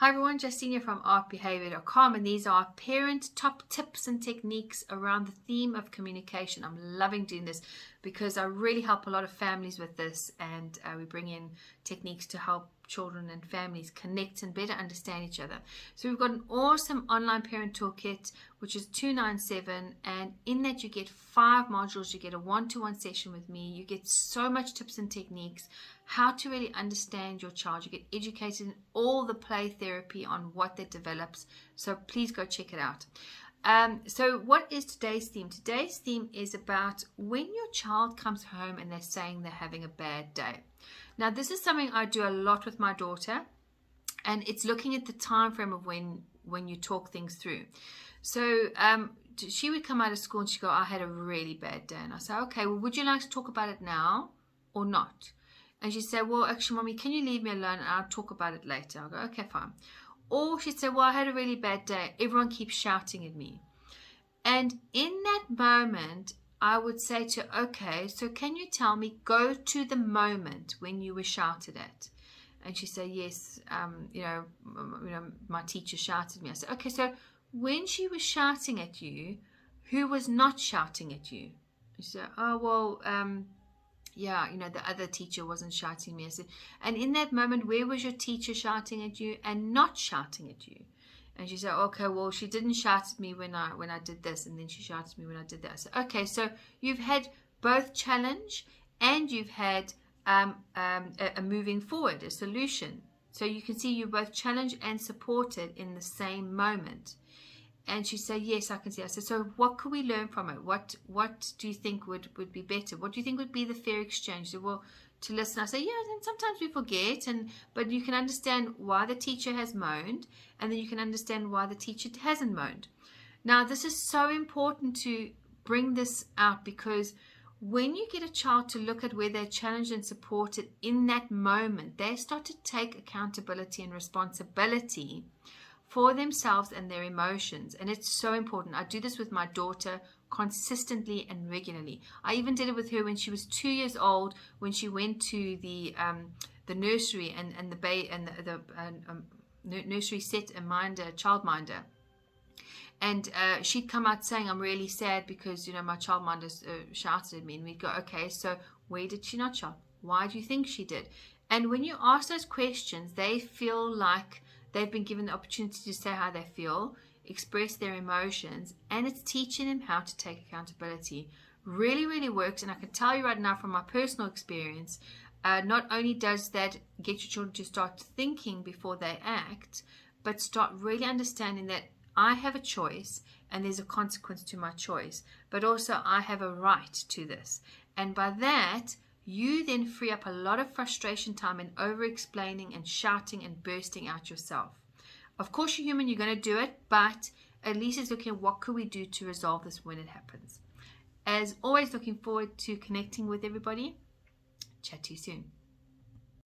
Hi everyone, Justine here from Behaviour.com, and these are parent top tips and techniques around the theme of communication. I'm loving doing this because I really help a lot of families with this, and we bring in techniques to help children and families connect and better understand each other. So we've got an awesome online parent toolkit which is $297, and in that you get 5 modules. You get a one-to-one session with me, you get so much tips and techniques, how to really understand your child, you get educated in all the play therapy on what that develops. So please go check it out. So what is today's theme? Today's theme is about when your child comes home and they're saying they're having a bad day. Now this is something I do a lot with my daughter, and it's looking at the time frame of when you talk things through. So she would come out of school and she'd go, I had a really bad day. And I say, okay, well, would you like to talk about it now or not? And she'd say, well, actually, Mommy, can you leave me alone and I'll talk about it later? I'll go, okay, fine. Or she'd say, well, I had a really bad day. Everyone keeps shouting at me. And in that moment, I would say to her, okay, so can you tell me, go to the moment when you were shouted at? And she'd say, yes, my teacher shouted at me. I said, okay, so when she was shouting at you, who was not shouting at you? She said, oh, well, yeah, the other teacher wasn't shouting at me. I said, and in that moment, where was your teacher shouting at you and not shouting at you? And she said, okay, well, she didn't shout at me when I did this, and then she shouted at me when I did that. I said, okay, so you've had both challenge and you've had a moving forward, a solution. So you can see you both challenged and supported in the same moment. And she said, yes, I can see. I said, so what could we learn from it? What do you think would be better? What do you think would be the fair exchange? She said, well, to listen. I say, yeah, and sometimes we forget, but you can understand why the teacher has moaned, and then you can understand why the teacher hasn't moaned. Now, this is so important to bring this out, because when you get a child to look at where they're challenged and supported in that moment, they start to take accountability and responsibility for themselves and their emotions. And it's so important. I do this with my daughter consistently and regularly. I even did it with her when she was 2 years old, when she went to the nursery and the nursery set a childminder. And she'd come out saying, I'm really sad because, my childminder shouted at me. And we'd go, okay, so where did she not shout? Why do you think she did? And when you ask those questions, they feel like they've been given the opportunity to say how they feel, express their emotions, and it's teaching them how to take accountability. Really, really works. And I can tell you right now from my personal experience, not only does that get your children to start thinking before they act, but start really understanding that I have a choice and there's a consequence to my choice, but also I have a right to this. And by that, you then free up a lot of frustration time and over-explaining and shouting and bursting out yourself. Of course, you're human, you're going to do it, but at least it's looking at what could we do to resolve this when it happens. As always, looking forward to connecting with everybody. Chat to you soon.